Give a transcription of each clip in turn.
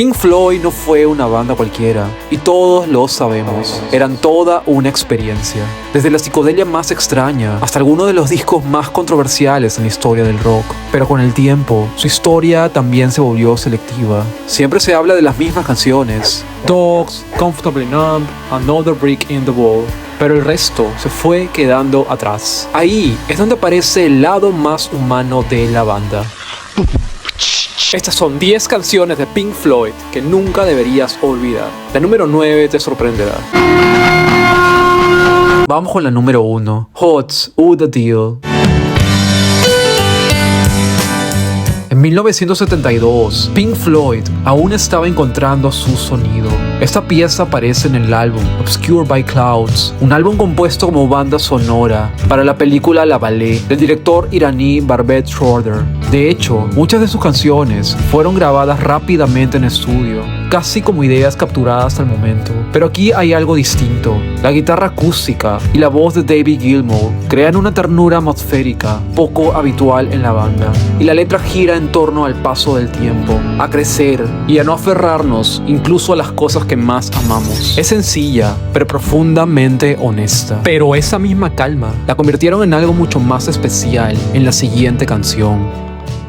Pink Floyd no fue una banda cualquiera, y todos lo sabemos. Eran toda una experiencia. Desde la psicodelia más extraña hasta algunos de los discos más controversiales en la historia del rock. Pero con el tiempo, su historia también se volvió selectiva. Siempre se habla de las mismas canciones: Dogs, Comfortably Numb, Another Brick in the Wall. Pero el resto se fue quedando atrás. Ahí es donde aparece el lado más humano de la banda. Estas son 10 canciones de Pink Floyd que nunca deberías olvidar. La número 9 te sorprenderá. Vamos con la número 1. What's the Deal? En 1972, Pink Floyd aún estaba encontrando su sonido. Esta pieza aparece en el álbum Obscured by Clouds, un álbum compuesto como banda sonora para la película La Ballet del director iraní Barbet Schroeder. De hecho, muchas de sus canciones fueron grabadas rápidamente en estudio, casi como ideas capturadas al momento. Pero aquí hay algo distinto. La guitarra acústica y la voz de David Gilmour crean una ternura atmosférica poco habitual en la banda. Y la letra gira en torno al paso del tiempo, a crecer y a no aferrarnos incluso a las cosas que más amamos. Es sencilla, pero profundamente honesta. Pero esa misma calma la convirtieron en algo mucho más especial en la siguiente canción.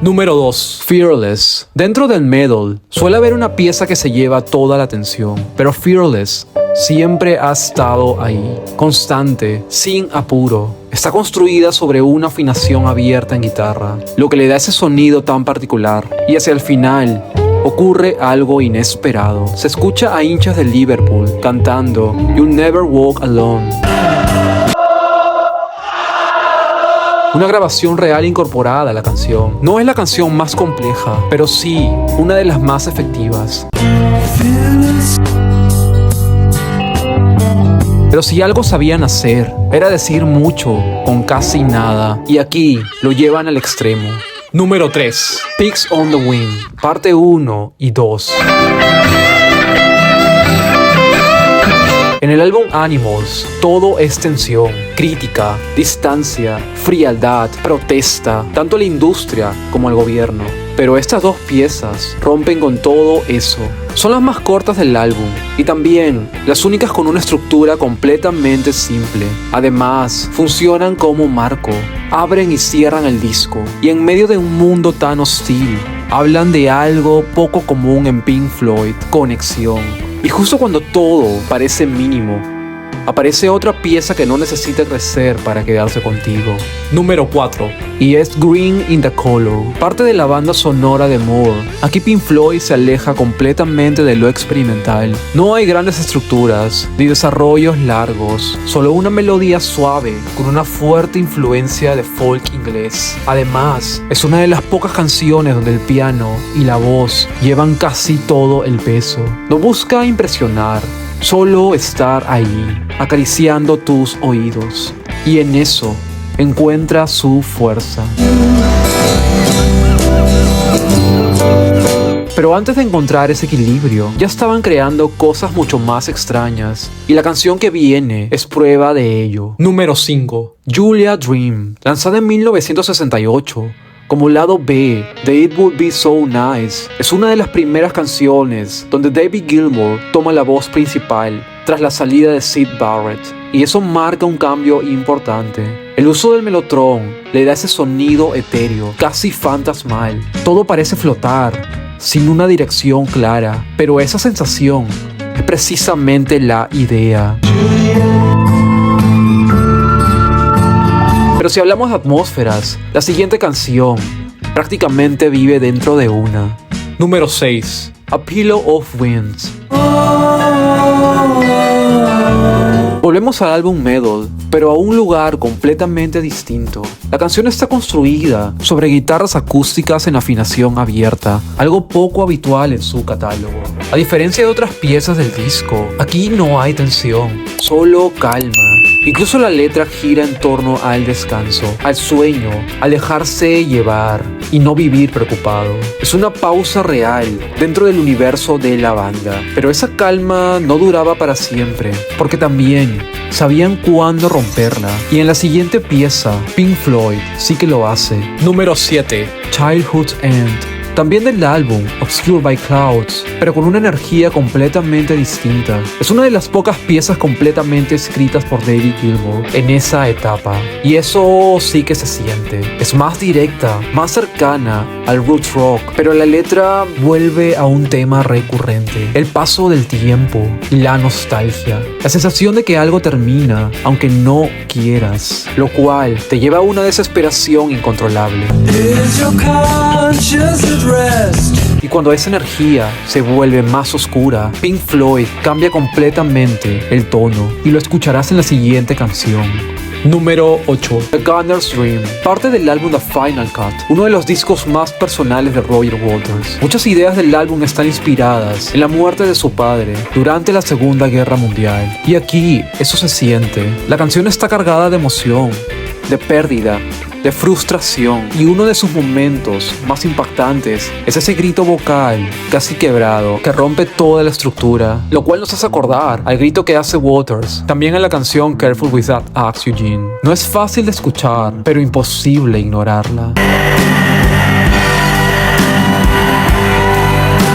Número 2. Fearless. Dentro del metal suele haber una pieza que se lleva toda la atención, pero Fearless siempre ha estado ahí, constante, sin apuro. Está construida sobre una afinación abierta en guitarra, lo que le da ese sonido tan particular. Y hacia el final ocurre algo inesperado. Se escucha a hinchas de Liverpool cantando You'll Never Walk Alone. Una grabación real incorporada a la canción. No es la canción más compleja, pero sí una de las más efectivas. Pero si algo sabían hacer, era decir mucho con casi nada. Y aquí lo llevan al extremo. Número 3. Pigs on the Wind, parte 1 y 2. En el álbum Animals, todo es tensión, crítica, distancia, frialdad, protesta, tanto a la industria como al gobierno. Pero estas dos piezas rompen con todo eso. Son las más cortas del álbum y también las únicas con una estructura completamente simple. Además, funcionan como marco, abren y cierran el disco. Y en medio de un mundo tan hostil, hablan de algo poco común en Pink Floyd: conexión. Y justo cuando todo parece mínimo, aparece otra pieza que no necesita crecer para quedarse contigo. Número 4. Y es Green in the Color, parte de la banda sonora de Moore. Aquí Pink Floyd se aleja completamente de lo experimental. No hay grandes estructuras, ni desarrollos largos, solo una melodía suave con una fuerte influencia de folk inglés. Además, es una de las pocas canciones donde el piano y la voz llevan casi todo el peso. No busca impresionar, solo estar ahí, acariciando tus oídos. Y en eso encuentra su fuerza. Pero antes de encontrar ese equilibrio, ya estaban creando cosas mucho más extrañas. Y la canción que viene es prueba de ello. Número 5. Julia Dream, lanzada en 1968. Como lado B de It Would Be So Nice, es una de las primeras canciones donde David Gilmour toma la voz principal tras la salida de Syd Barrett, y eso marca un cambio importante. El uso del melotron le da ese sonido etéreo, casi fantasmal. Todo parece flotar, sin una dirección clara, pero esa sensación es precisamente la idea. Pero si hablamos de atmósferas, la siguiente canción prácticamente vive dentro de una. Número 6. A Pillow of Winds. Volvemos al álbum Metal, pero a un lugar completamente distinto. La canción está construida sobre guitarras acústicas en afinación abierta, algo poco habitual en su catálogo. A diferencia de otras piezas del disco, aquí no hay tensión, solo calma. Incluso la letra gira en torno al descanso, al sueño, al dejarse llevar y no vivir preocupado. Es una pausa real dentro del universo de la banda. Pero esa calma no duraba para siempre, porque también sabían cuándo romperla. Y en la siguiente pieza, Pink Floyd sí que lo hace. Número 7. Childhood's End. también del álbum Obscured by Clouds, pero con una energía completamente distinta. Es una de las pocas piezas completamente escritas por David Gilmour en esa etapa, y eso sí que se siente. Es más directa, más cercana al roots rock, pero la letra vuelve a un tema recurrente: el paso del tiempo y la nostalgia, la sensación de que algo termina aunque no quieras, lo cual te lleva a una desesperación incontrolable. Y cuando esa energía se vuelve más oscura, Pink Floyd cambia completamente el tono, y lo escucharás en la siguiente canción. Número 8. The Gunner's Dream, parte del álbum The Final Cut, uno de los discos más personales de Roger Waters. Muchas ideas del álbum están inspiradas en la muerte de su padre durante la Segunda Guerra Mundial, y aquí eso se siente. La canción está cargada de emoción, de pérdida, de frustración, y uno de sus momentos más impactantes es ese grito vocal casi quebrado que rompe toda la estructura, lo cual nos hace acordar al grito que hace Waters también en la canción Careful with That Axe, Eugene. No es fácil de escuchar, pero imposible ignorarla.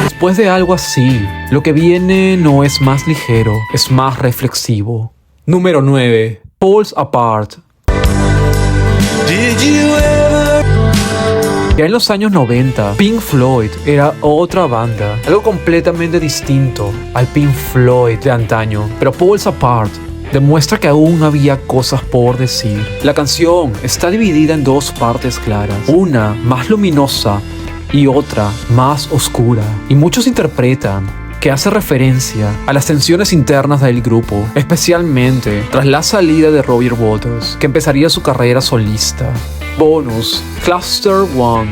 Después de algo así, lo que viene no es más ligero, es más reflexivo. Número 9. Falls Apart. Ya en los años 90, Pink Floyd era otra banda, algo completamente distinto al Pink Floyd de antaño, pero Falls Apart demuestra que aún había cosas por decir. La canción está dividida en dos partes claras, una más luminosa y otra más oscura, y muchos interpretan que hace referencia a las tensiones internas del grupo, especialmente tras la salida de Roger Waters, que empezaría su carrera solista. Bonus, Cluster 1.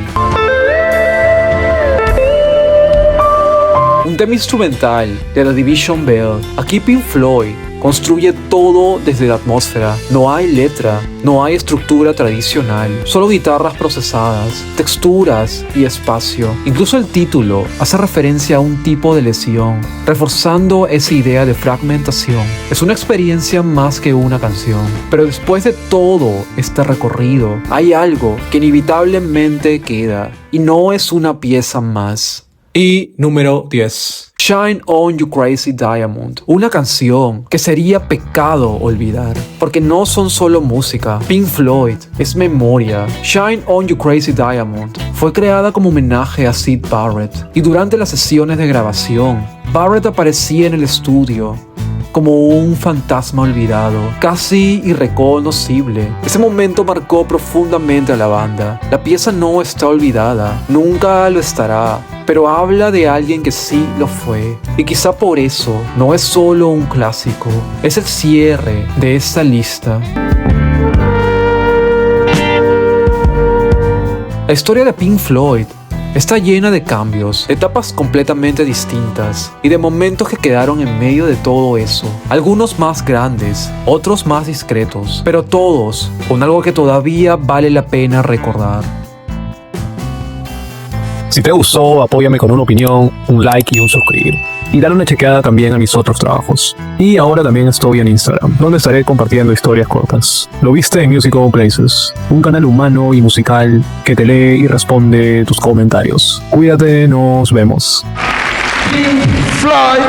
Un tema instrumental de The Division Bell. Aquí Pink Floyd construye todo desde la atmósfera. No hay letra, no hay estructura tradicional, solo guitarras procesadas, texturas y espacio. Incluso el título hace referencia a un tipo de lesión, reforzando esa idea de fragmentación. Es una experiencia más que una canción, pero después de todo este recorrido, hay algo que inevitablemente queda, y no es una pieza más. Y número 10. Shine On You Crazy Diamond, una canción que sería pecado olvidar, porque no son solo música. Pink Floyd es memoria. Shine On You Crazy Diamond fue creada como homenaje a Syd Barrett, y durante las sesiones de grabación, Barrett aparecía en el estudio como un fantasma olvidado, casi irreconocible. Ese momento marcó profundamente a la banda. La pieza no está olvidada, nunca lo estará, pero habla de alguien que sí lo fue. Y quizá por eso no es solo un clásico, es el cierre de esta lista. La historia de Pink Floyd está llena de cambios, etapas completamente distintas y de momentos que quedaron en medio de todo eso. Algunos más grandes, otros más discretos, pero todos con algo que todavía vale la pena recordar. Si te gustó, apóyame con una opinión, un like y un suscribir. Y dale una chequeada también a mis otros trabajos. Y ahora también estoy en Instagram, donde estaré compartiendo historias cortas. Lo viste en Musical Places, un canal humano y musical que te lee y responde tus comentarios. Cuídate, nos vemos. Fly.